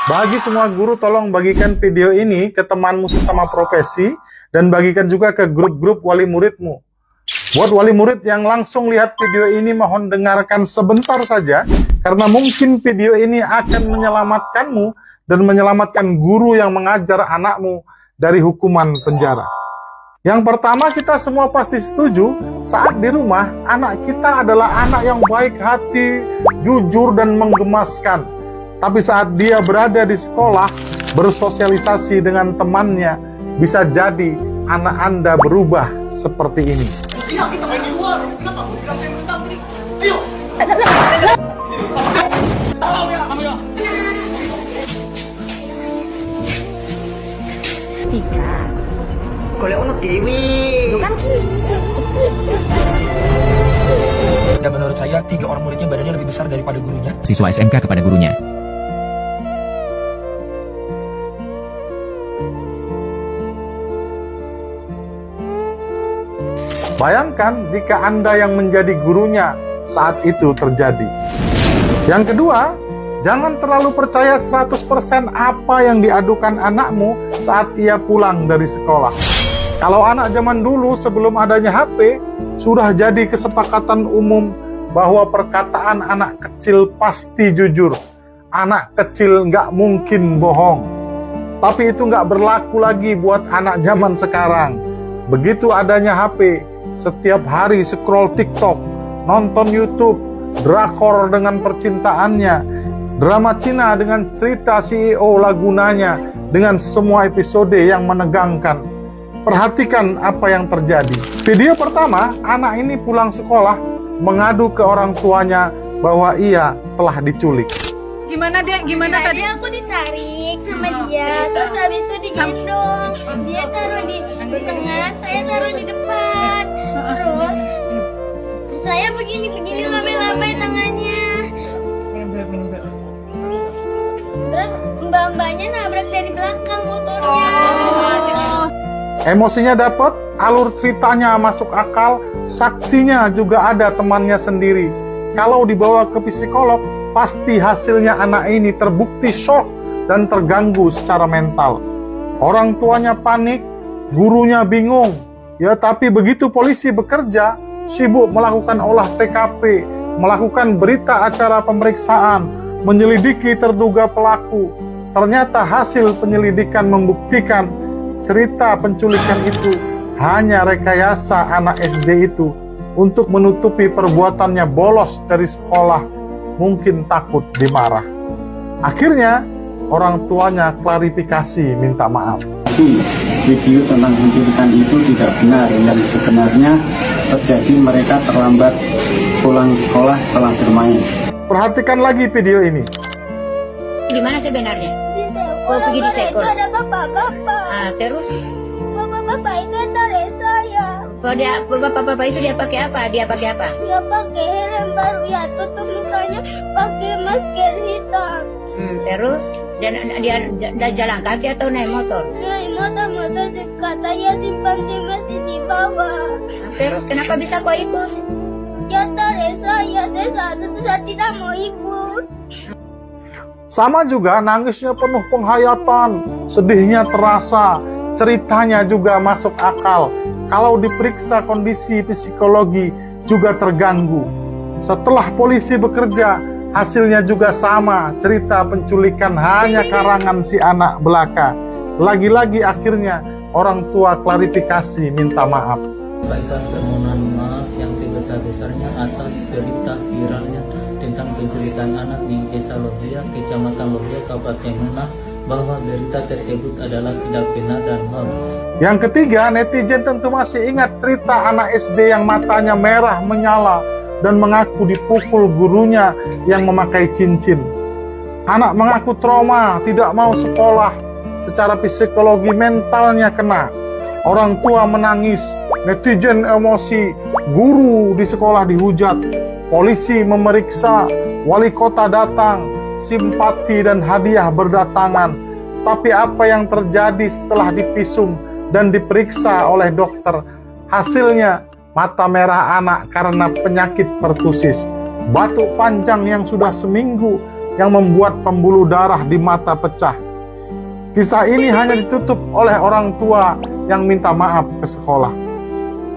Bagi semua guru, tolong bagikan video ini ke temanmu sesama profesi dan bagikan juga ke grup-grup wali muridmu. Buat wali murid yang langsung lihat video ini, mohon dengarkan sebentar saja, karena mungkin video ini akan menyelamatkanmu dan menyelamatkan guru yang mengajar anakmu dari hukuman penjara. Yang pertama, kita semua pasti setuju, saat di rumah, anak kita adalah anak yang baik hati, jujur, dan menggemaskan. Tapi saat dia berada di sekolah, bersosialisasi dengan temannya, bisa jadi anak Anda berubah seperti ini. Iya, kita main di luar. Kenapa kamu bilang saya menentang ini? Ayo! Iya. Golek ono dewi. Kan? Dan menurut saya, 3 orang muridnya badannya lebih besar daripada gurunya. Siswa SMK kepada gurunya. Bayangkan jika Anda yang menjadi gurunya saat itu terjadi. Yang kedua, jangan terlalu percaya 100% apa yang diadukan anakmu saat ia pulang dari sekolah. Kalau anak zaman dulu sebelum adanya HP, sudah jadi kesepakatan umum bahwa perkataan anak kecil pasti jujur. Anak kecil nggak mungkin bohong. Tapi itu nggak berlaku lagi buat anak zaman sekarang. Begitu adanya HP, setiap hari scroll TikTok, nonton YouTube, drakor dengan percintaannya, drama Cina dengan cerita CEO lagunanya, dengan semua episode yang menegangkan. Perhatikan apa yang terjadi. Video pertama, anak ini pulang sekolah mengadu ke orang tuanya bahwa ia telah diculik. Gimana dia? Gimana tadi? Aku ditarik sama dia, terus habis itu digendong. Dia taruh di tengah, saya taruh di depan. Terus saya begini lambai-lambai tangannya. Terus mbak-mbaknya nabrak dari belakang motornya. Emosinya dapat, alur ceritanya masuk akal, saksinya juga ada temannya sendiri. Kalau dibawa ke psikolog, pasti hasilnya anak ini terbukti shock dan terganggu secara mental. Orang tuanya panik, gurunya bingung. Ya, tapi begitu polisi bekerja, sibuk melakukan olah TKP, melakukan berita acara pemeriksaan, menyelidiki terduga pelaku. Ternyata hasil penyelidikan membuktikan cerita penculikan itu hanya rekayasa anak SD itu untuk menutupi perbuatannya bolos dari sekolah, mungkin takut dimarah. Akhirnya, orang tuanya klarifikasi minta maaf. Video tentang penculikan itu tidak benar. Yang sebenarnya terjadi mereka terlambat pulang sekolah setelah bermain. Perhatikan lagi video ini. Di mana sebenarnya? Di sekolah, Oh, pergi di sekolah. itu ada bapak-bapak. Ah, terus Bapak-bapak itu tarik saya. bapak-bapak itu dia pakai apa? Dia pakai apa? Dia pakai helm baru, ya tutup mukanya pakai masker hitam. Terus dan dia jalan kaki atau naik motor? Naik motor dekat, saya simpan masih di bawah. Terus kenapa bisa kau ikut? Dia tarik saya tidak mau ikut. Sama juga nangisnya penuh penghayatan, sedihnya terasa, ceritanya juga masuk akal. Kalau diperiksa kondisi psikologi juga terganggu. Setelah polisi bekerja, hasilnya juga sama, cerita penculikan hanya karangan si anak belaka. Lagi-lagi akhirnya orang tua klarifikasi minta maaf. Sampaikan permohonan maaf yang sebesar-besarnya atas berita viralnya tentang penculikan anak di Desa Lohia, Kecamatan Lohia, Kabupaten Manah, bahwa berita tersebut adalah tidak benar dan hoax. Yang ketiga, netizen tentu masih ingat cerita anak SD yang matanya merah menyala dan mengaku dipukul gurunya yang memakai cincin. Anak mengaku trauma, tidak mau sekolah. Secara psikologi mentalnya kena. Orang tua menangis, netizen emosi, guru di sekolah dihujat, polisi memeriksa, wali kota datang, simpati dan hadiah berdatangan. Tapi apa yang terjadi setelah divisum dan diperiksa oleh dokter? Hasilnya mata merah anak karena penyakit pertusis, batuk panjang yang sudah seminggu yang membuat pembuluh darah di mata pecah. Kisah ini hanya ditutup oleh orang tua yang minta maaf ke sekolah.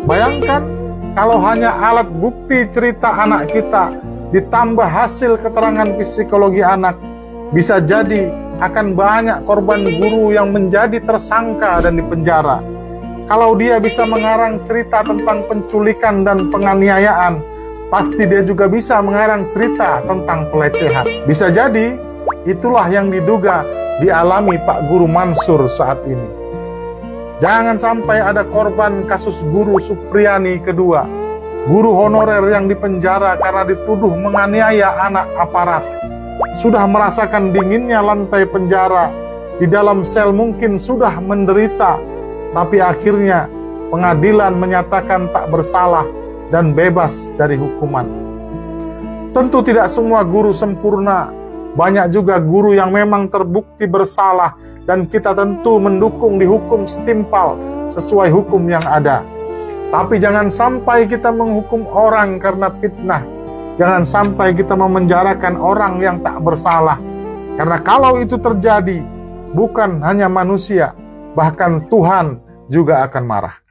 Bayangkan kalau hanya alat bukti cerita anak kita ditambah hasil keterangan psikologi anak, bisa jadi akan banyak korban guru yang menjadi tersangka dan dipenjara. Kalau dia bisa mengarang cerita tentang penculikan dan penganiayaan, pasti dia juga bisa mengarang cerita tentang pelecehan. Bisa jadi itulah yang diduga dialami Pak Guru Mansur saat ini. Jangan sampai ada korban kasus guru Supriyani kedua, guru honorer yang dipenjara karena dituduh menganiaya anak aparat. Sudah merasakan dinginnya lantai penjara, di dalam sel mungkin sudah menderita, tapi akhirnya pengadilan menyatakan tak bersalah dan bebas dari hukuman. Tentu tidak semua guru sempurna, banyak juga guru yang memang terbukti bersalah dan kita tentu mendukung dihukum setimpal sesuai hukum yang ada. Tapi jangan sampai kita menghukum orang karena fitnah. Jangan sampai kita memenjarakan orang yang tak bersalah. Karena kalau itu terjadi, bukan hanya manusia, bahkan Tuhan juga akan marah.